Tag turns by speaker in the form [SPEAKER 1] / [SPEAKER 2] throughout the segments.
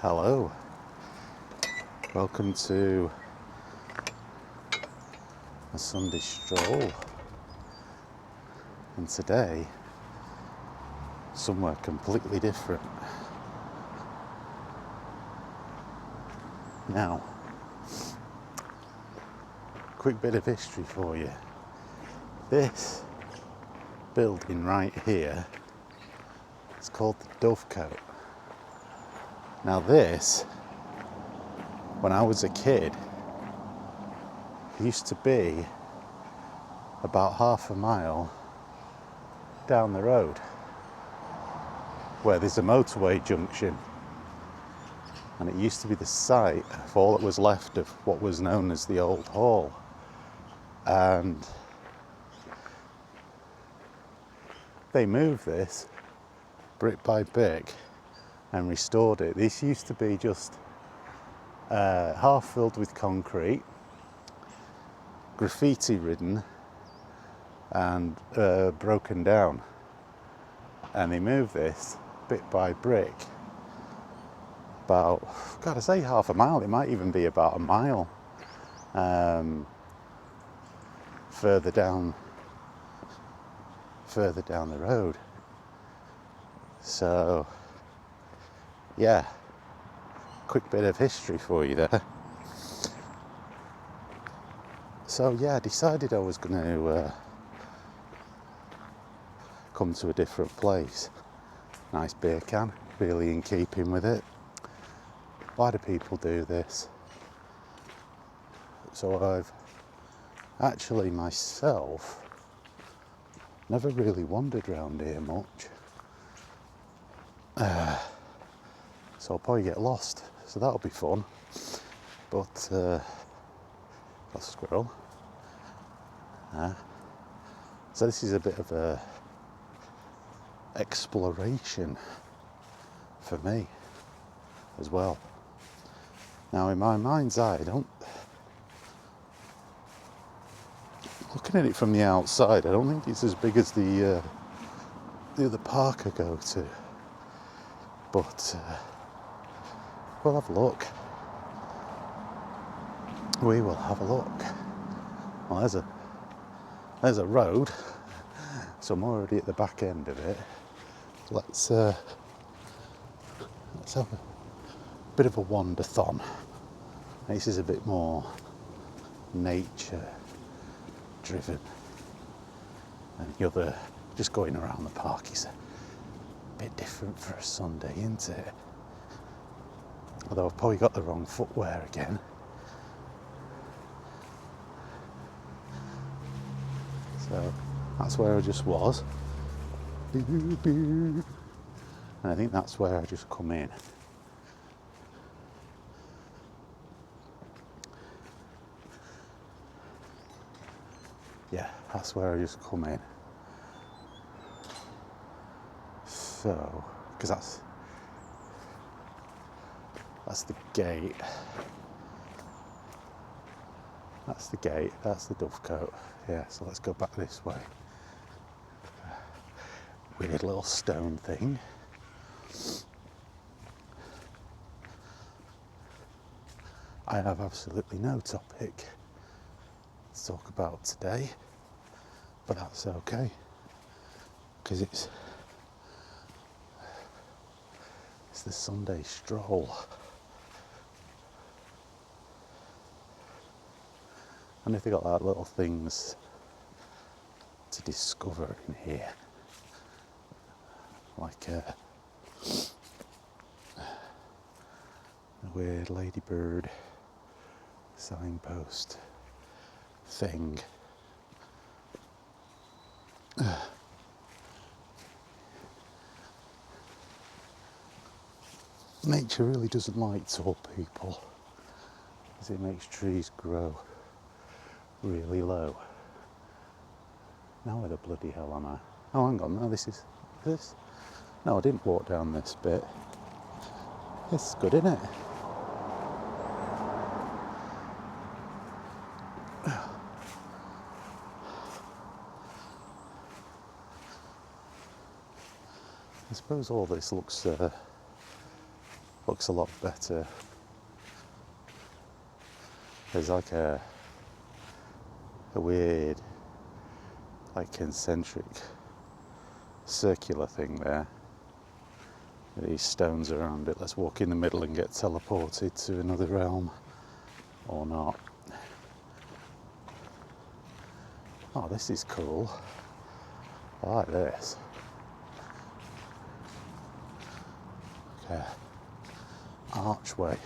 [SPEAKER 1] Hello, welcome to a Sunday stroll, and today somewhere completely different. Now, quick bit of history for you. This building right here is called the Dovecote. Now this, when I was a kid, used to be about half a mile down the road where there's a motorway junction, and it used to be the site of all that was left of what was known as the Old Hall. And they moved this brick by brick and restored it. This used to be just half filled with concrete, graffiti ridden and broken down, and they moved this bit by brick about, God, I say half a mile, it might even be about a mile further down the road. So yeah, quick bit of history for you there. So yeah, I decided I was going to come to a different place. Nice beer can, really in keeping with it. Why do people do this? So I've actually myself never really wandered around here much. So I'll probably get lost, so that'll be fun. But that's a squirrel. So this is a bit of a exploration for me as well. Now in my mind's eye, looking at it from the outside, I don't think it's as big as the other park I go to. But we'll have a look. We will have a look. Well, there's a road, so I'm already at the back end of it. Let's have a bit of a wander-thon. This is a bit more nature driven, and the other, just going around the park, is a bit different for a Sunday, isn't it? Although I've probably got the wrong footwear again. So that's where I just was. And I think that's where I just come in. Yeah, that's where I just come in. So, because that's the gate. That's the gate, that's the Dovecote. Yeah, so let's go back this way. Weird little stone thing. I have absolutely no topic to talk about today, but that's okay, because it's the Sunday stroll. And if they got like little things to discover in here, like a weird ladybird signpost thing. Nature really doesn't like tall people, as it makes trees grow really low. Now where the bloody hell am I? Oh, hang on, no, this. No, I didn't walk down this bit. It's good, isn't it? I suppose all this looks looks a lot better. There's like a weird, like concentric, circular thing there. These stones around it. Let's walk in the middle and get teleported to another realm, or not. Oh, this is cool. I like this. Okay. Archway.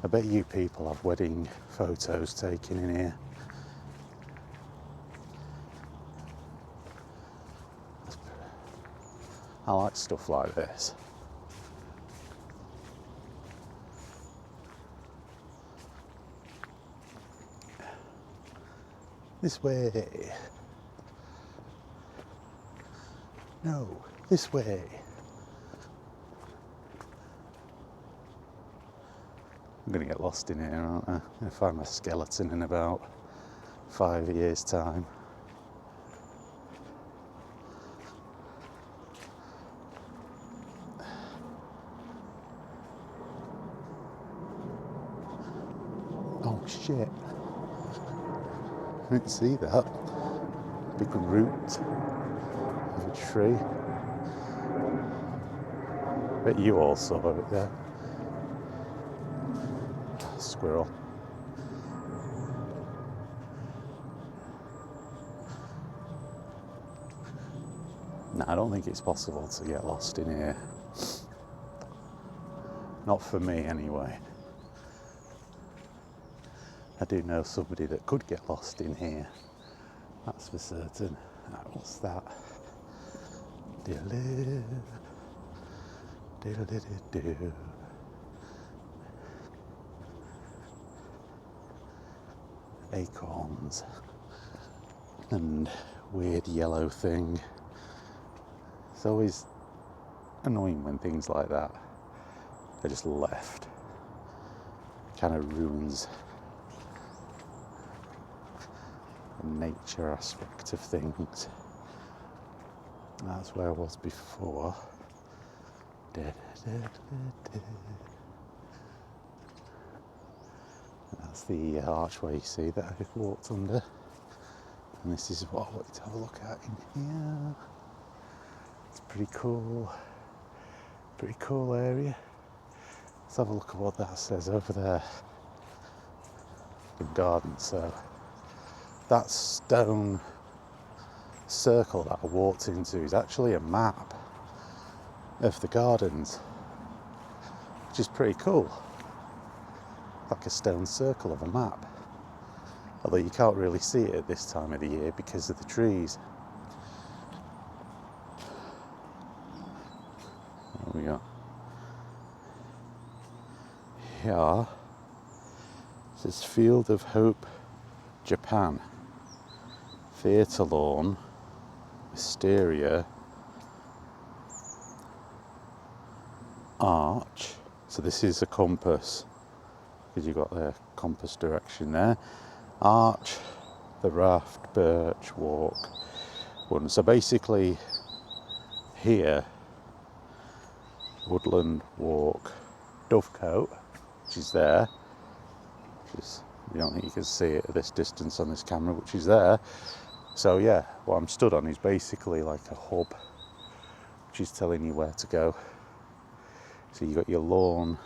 [SPEAKER 1] I bet you people have wedding photos taken in here. I like stuff like this. This way. No, this way. I'm going to get lost in here, aren't I? I'm going to find my skeleton in about 5 years' time. Oh shit. I didn't see that. Big root of a tree. Bet you all saw it there. Squirrel. No, I don't think it's possible to get lost in here. Not for me, anyway. I do know somebody that could get lost in here. That's for certain. What's that? Acorns. And weird yellow thing. It's always annoying when things like that are just left. Kind of ruins the nature aspect of things. That's where I was before. That's the archway you see that I walked under. And this is what I wanted to have a look at in here. It's pretty cool. Pretty cool area. Let's have a look at what that says over there. The garden. So that stone circle that I walked into is actually a map of the gardens, which is pretty cool. Like a stone circle of a map. Although you can't really see it at this time of the year because of the trees. There we go. Here, it says Field of Hope, Japan. Theatre Lawn, Wisteria, Arch. So this is a compass, because you've got the compass direction there. Arch, the Raft, Birch, Walk, Woodland. So basically here, Woodland, Walk, Dovecote, which is there, which is, you don't think you can see it at this distance on this camera, which is there. So yeah, what I'm stood on is basically like a hub, which is telling you where to go. So you've got your lawn,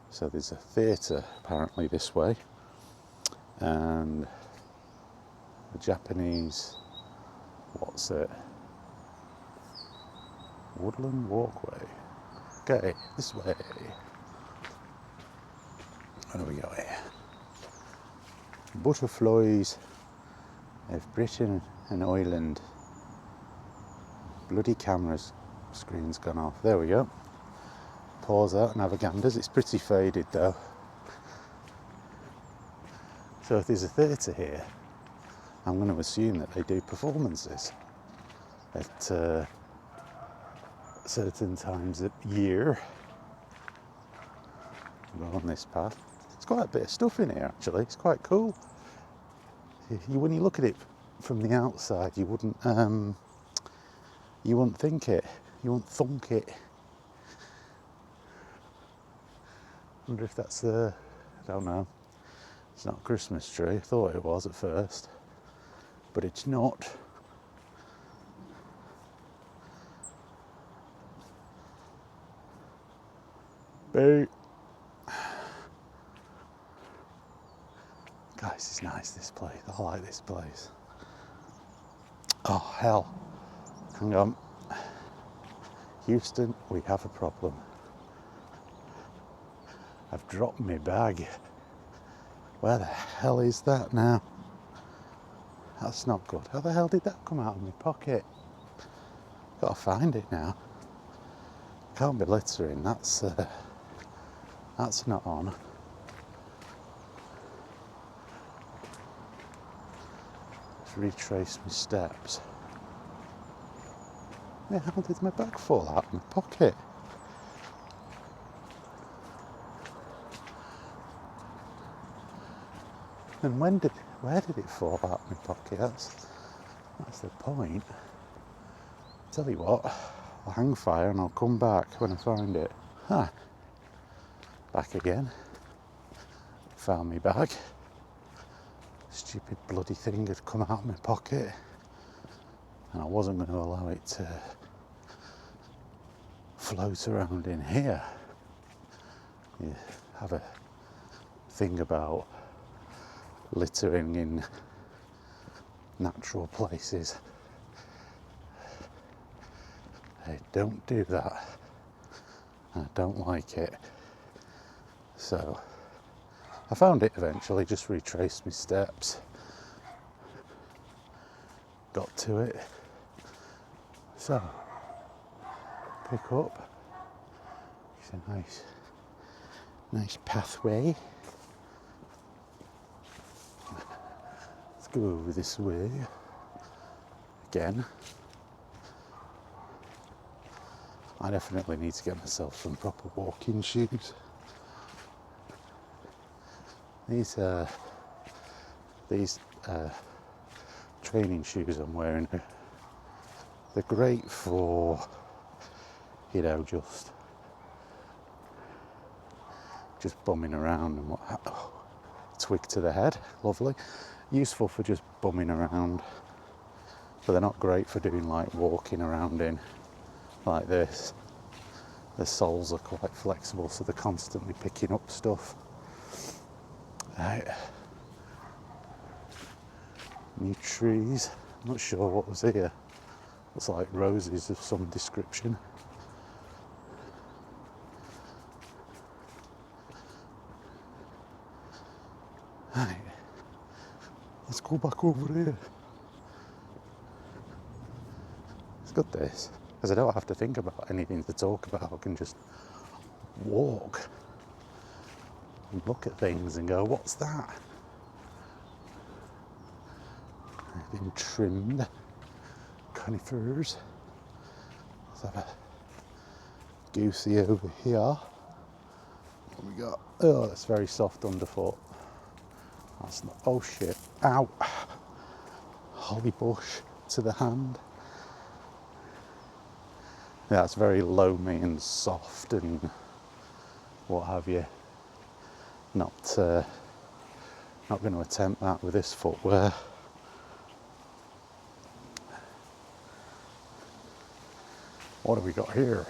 [SPEAKER 1] so there's a theatre apparently this way, and the Japanese, what's it? Woodland Walkway. Okay, this way. Where do we go here? Butterflies of Britain and Ireland. Bloody camera's screen's gone off. There we go. Pause out and have a ganders. It's pretty faded though. So if there's a theatre here, I'm going to assume that they do performances at certain times of year. Go on this path. It's quite a bit of stuff in here actually. It's quite cool. When you look at it from the outside, you wouldn't think it. You wouldn't thunk it. Wonder if that's the, I don't know. It's not a Christmas tree. I thought it was at first, but it's not. Boo. Guys, it's nice, this place. I like this place. Oh, hell. Hang on. Houston, we have a problem. I've dropped my bag. Where the hell is that now? That's not good. How the hell did that come out of my pocket? Gotta find it now. Can't be littering. That's not on. Let's retrace my steps. Where the hell did my bag fall out of my pocket? And where did it fall out of my pocket? That's the point. Tell you what, I'll hang fire and I'll come back when I find it. Ah, back again. Found my bag. Stupid bloody thing had come out of my pocket, and I wasn't going to allow it to float around in here. You have a thing about littering in natural places. I don't do that. I don't like it. So I found it eventually, just retraced my steps. Got to it. So pick up. It's a nice pathway. Let's go over this way again. I definitely need to get myself some proper walking shoes. These training shoes I'm wearing, they're great for, you know, just bumming around and twig to the head, lovely. Useful for just bumming around, but they're not great for doing like walking around in like this. The soles are quite flexible, so they're constantly picking up stuff. Right. New trees. I'm not sure what was here. Looks like roses of some description. Right. Let's go back over here. It's good this, because I don't have to think about anything to talk about. I can just walk and look at things and go, what's that? They've been trimmed. Conifers. Let's have a goosey over here. What we got? Oh, that's very soft underfoot. That's not, oh shit. Ow. Holly bush to the hand. Yeah, it's very loamy and soft and what have you. Not going to attempt that with this footwear. What have we got here?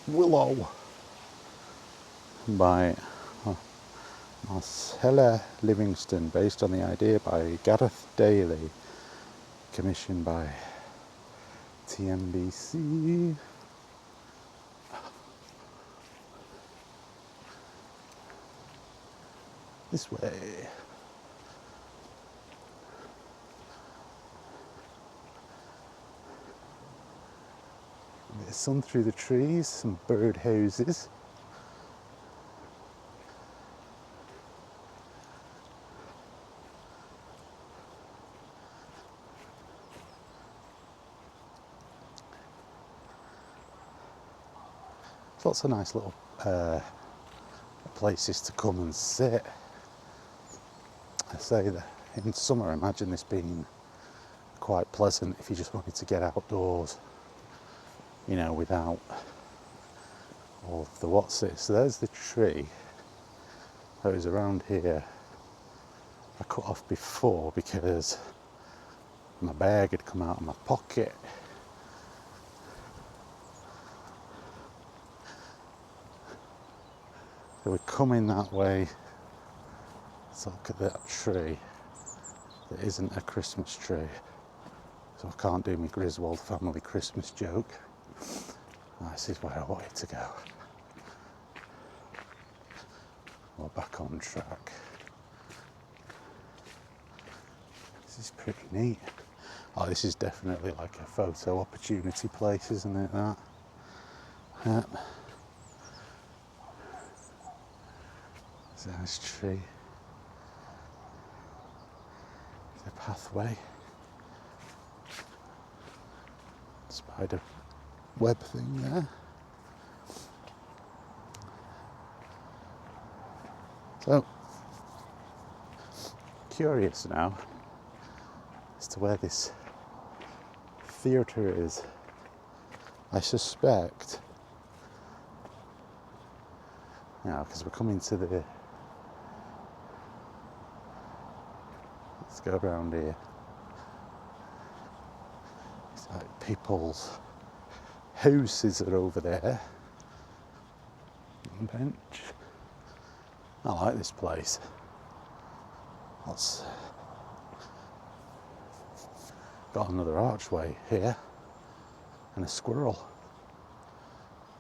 [SPEAKER 1] Willow by Marcella Livingston, based on the idea by Gareth Daly, commissioned by TNBC. This way. A bit of sun through the trees, some bird houses. Lots of nice little places to come and sit. I say that in summer, I imagine this being quite pleasant if you just wanted to get outdoors, you know, without of the what's it. So there's the tree that was around here. I cut off before because my bag had come out of my pocket. So we're coming that way. Let's look at that tree. That isn't a Christmas tree. So I can't do my Griswold family Christmas joke. This is where I wanted to go. We're back on track. This is pretty neat. Oh, this is definitely like a photo opportunity place, isn't it, that? Yep. There's a nice tree. There's a pathway. Spider web thing there. So, curious now as to where this theatre is. I suspect, because we're coming to the, let's go around here. It's like people's houses are over there. Bench. I like this place. Got another archway here and a squirrel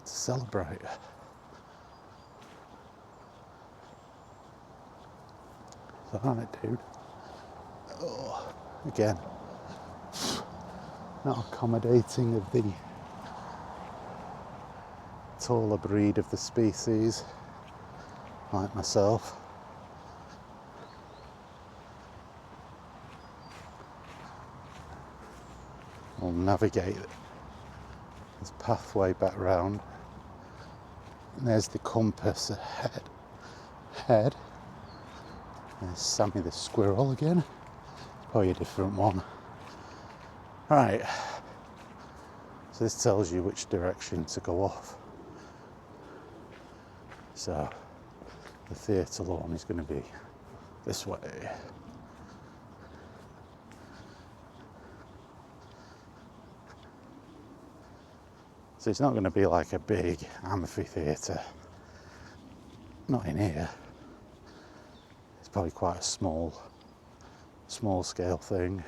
[SPEAKER 1] to celebrate. It's alright, dude. Oh, again, not accommodating of the taller breed of the species, like myself. We'll navigate this pathway back round. And there's the compass ahead. There's Sammy the squirrel again. Probably a different one. Right. So this tells you which direction to go off. So the theatre lawn is going to be this way. So it's not going to be like a big amphitheatre. Not in here. It's probably quite a small scale thing.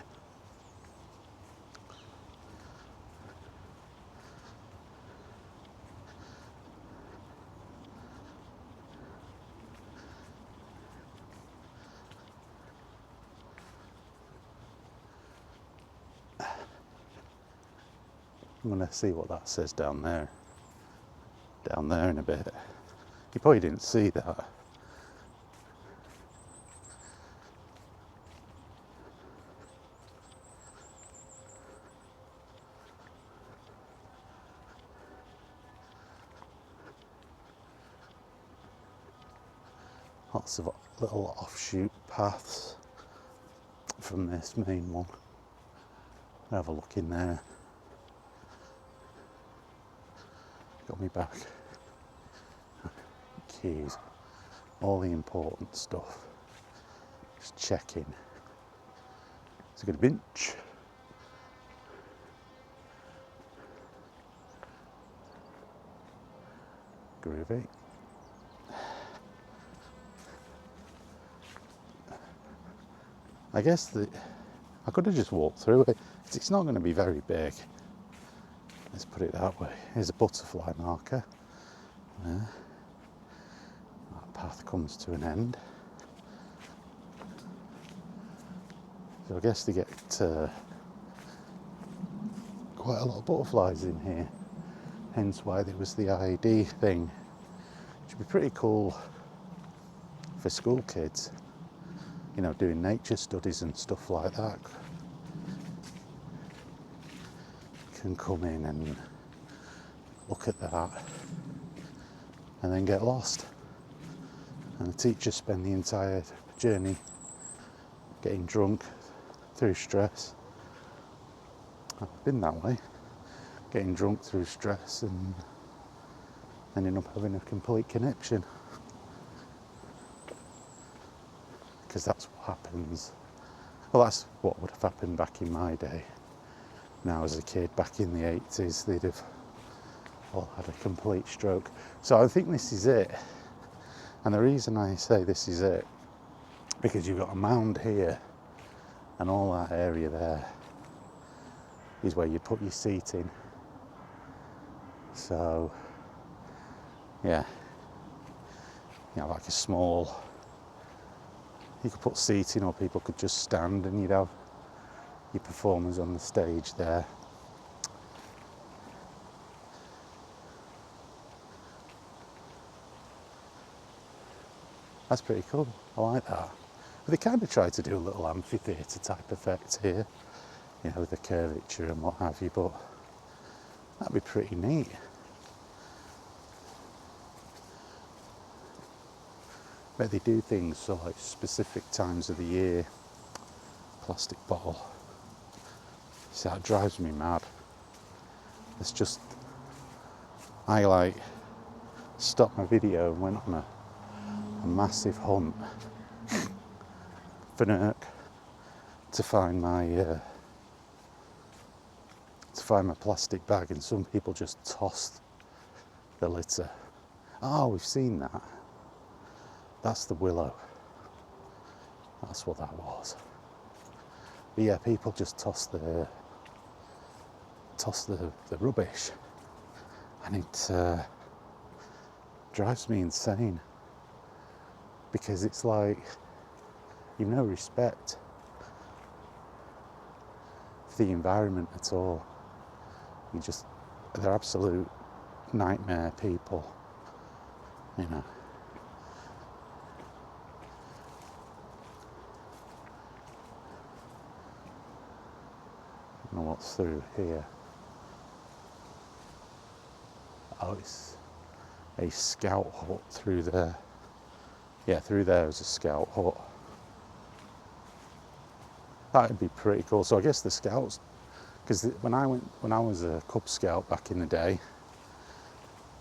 [SPEAKER 1] I'm going to see what that says down there. Down there in a bit. You probably didn't see that. Lots of little offshoot paths from this main one. Have a look in there. Got me back. Keys. All the important stuff. Just checking. It's a good bench. Groovy. I guess I could have just walked through it. It's not going to be very big. Let's put it that way. Here's a butterfly marker. There. That path comes to an end. So I guess they get quite a lot of butterflies in here. Hence why there was the ID thing. Which would be pretty cool for school kids. You know, doing nature studies and stuff like that. Can come in and look at that and then get lost. And the teachers spend the entire journey getting drunk through stress. I've been that way, getting drunk through stress and ending up having a complete connection. Because that's what happens. Well, that's what would have happened back in my day. Now, as a kid, back in the 80s, they'd have all had a complete stroke. So I think this is it. And the reason I say this is it, because you've got a mound here, and all that area there is where you put your seating. So, yeah, you know, like a small, you could put seating, or people could just stand, and you'd have your performers on the stage there. That's pretty cool. I like that. But they kind of tried to do a little amphitheatre type effect here, you know, with the curvature and what have you, but that'd be pretty neat. But they do things so like specific times of the year. Plastic bottle. See, that drives me mad. It's just, I like stopped my video and went on a massive hunt for Nurk to find my plastic bag, and some people just tossed the litter. Oh, we've seen that. That's the willow. That's what that was. But yeah, people just toss the rubbish, and it drives me insane, because it's like you've no respect for the environment at all. They're absolute nightmare people, you know. I don't know what's through here. Oh, it's a scout hut through there. Yeah, through there is a scout hut. That'd be pretty cool. So I guess the scouts, because when I was a Cub Scout back in the day,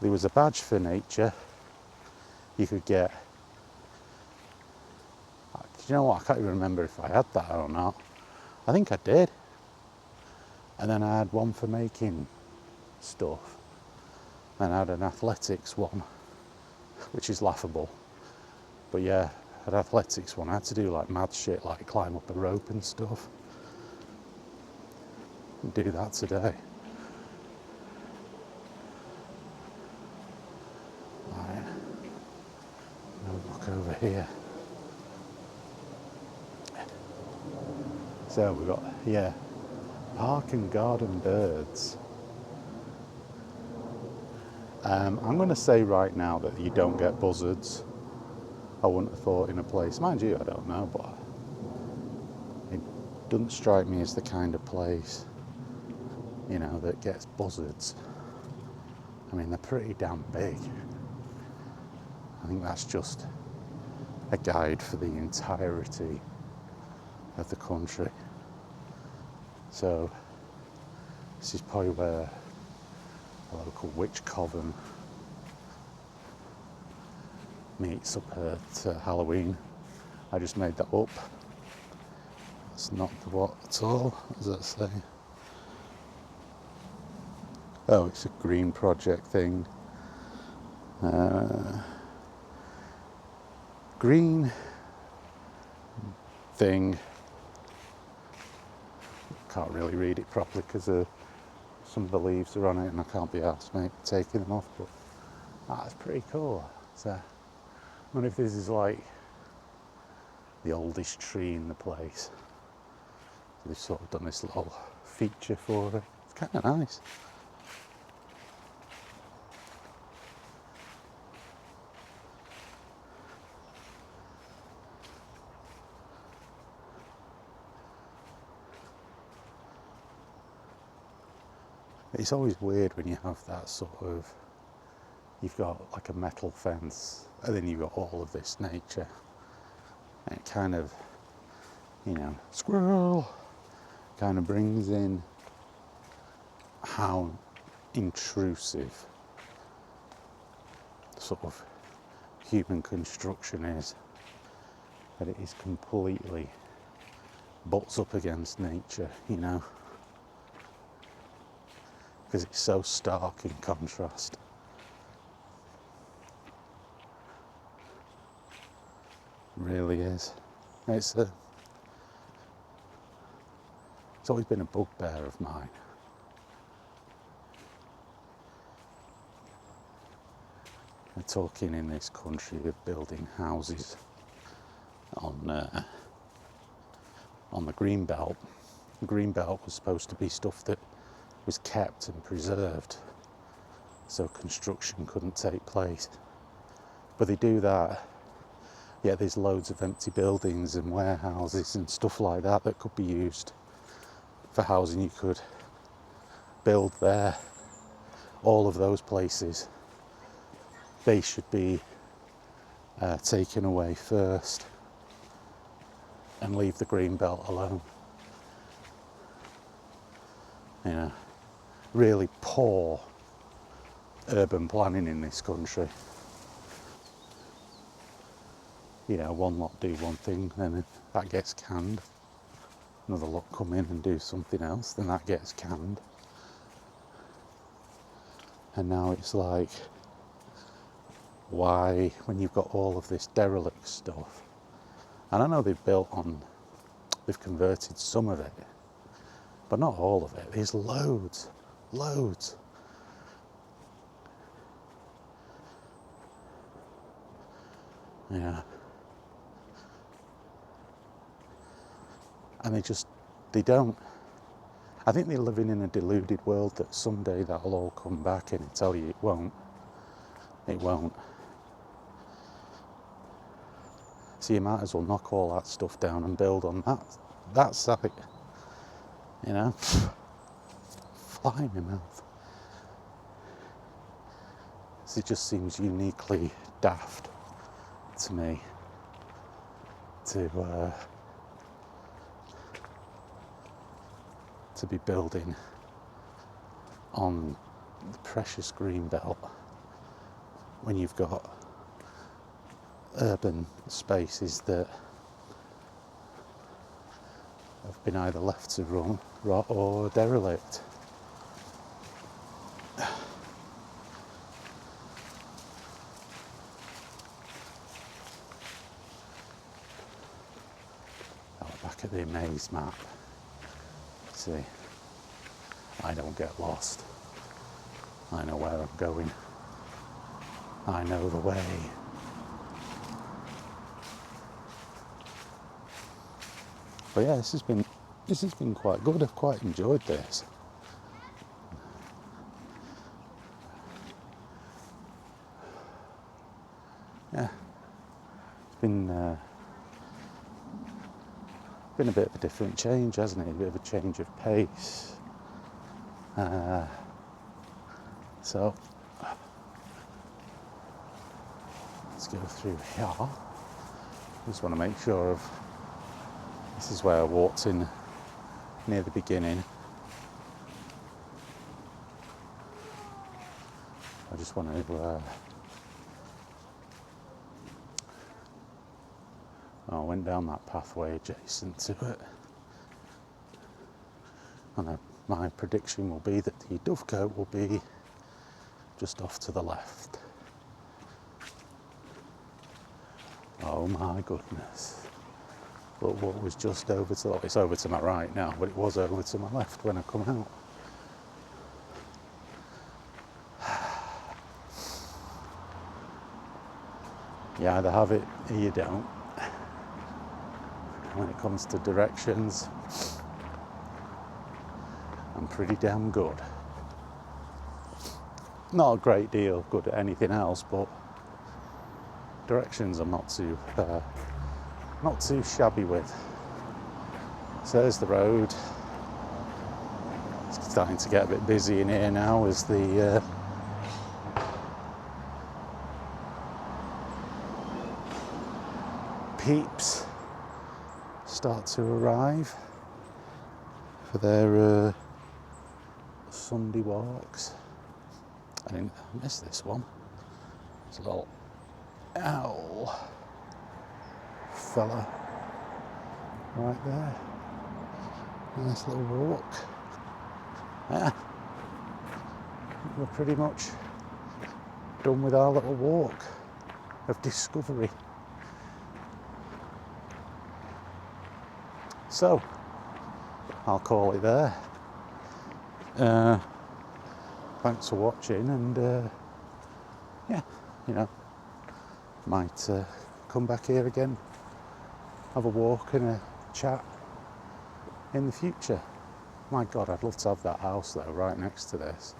[SPEAKER 1] there was a badge for nature. You could get. Do you know what? I can't even remember if I had that or not. I think I did. And then I had one for making stuff. Then I had an athletics one, which is laughable. But yeah, I had an athletics one. I had to do like mad shit, like climb up a rope and stuff. Do that today. Right. Now look over here. So we've got, yeah, park and garden birds. I'm going to say right now that you don't get buzzards. I wouldn't have thought in a place, mind you, I don't know, but it doesn't strike me as the kind of place, you know, that gets buzzards. I mean, they're pretty damn big. I think that's just a guide for the entirety of the country. So this is probably where a local witch coven meets up at Halloween. I just made that up. That's not the what at all. What does that say? Oh, it's a green project thing. Green thing. Can't really read it properly because some of the leaves are on it and I can't be arsed, mate, taking them off, but that's pretty cool. So I wonder if this is like the oldest tree in the place. So they've sort of done this little feature for it. It's kind of nice. It's always weird when you have that sort of, you've got like a metal fence and then you've got all of this nature. And it kind of, you know, squirrel, kind of brings in how intrusive sort of human construction is that it is completely butts up against nature, you know, because it's so stark in contrast. It really is. It's always been a bugbear of mine. We're talking in this country of building houses on the green belt. The green belt was supposed to be stuff that was kept and preserved, so construction couldn't take place. But they do that. Yet there's loads of empty buildings and warehouses and stuff like that that could be used for housing. You could build there. All of those places, they should be taken away first and leave the green belt alone. You know, really poor urban planning in this country. You know, one lot do one thing, then that gets canned. Another lot come in and do something else, then that gets canned. And now it's like, why, when you've got all of this derelict stuff, and I know they've converted some of it, but not all of it. There's loads. Yeah. And they don't. I think they're living in a deluded world that someday that'll all come back, and I tell you it won't. It won't. So you might as well knock all that stuff down and build on that site. You know? Fly in my mouth. So it just seems uniquely daft to me to be building on the precious green belt when you've got urban spaces that have been either left to rot or derelict. Back at the maze map. See, I don't get lost. I know where I'm going. I know the way. But yeah, this has been quite good. I've quite enjoyed this. Yeah, it's been a bit of a different change, hasn't it? A bit of a change of pace. So let's go through here. Just want to make sure this is where I walked in near the beginning. I just want to I went down that pathway adjacent to it, and my prediction will be that the dovecote will be just off to the left. Oh my goodness. But what was just over to, it's over to my right now, but it was over to my left when I come out. You either have it or you don't. When it comes to directions, I'm pretty damn good. Not a great deal good at anything else, but directions I'm not too shabby with. So there's the road. It's starting to get a bit busy in here now as the peeps start to arrive for their Sunday walks. I missed this one. There's a little owl fella right there. Nice little walk. Yeah, we're pretty much done with our little walk of discovery. So, I'll call it there. Thanks for watching, and yeah, you know, might come back here again, have a walk and a chat in the future. My God, I'd love to have that house though right next to this.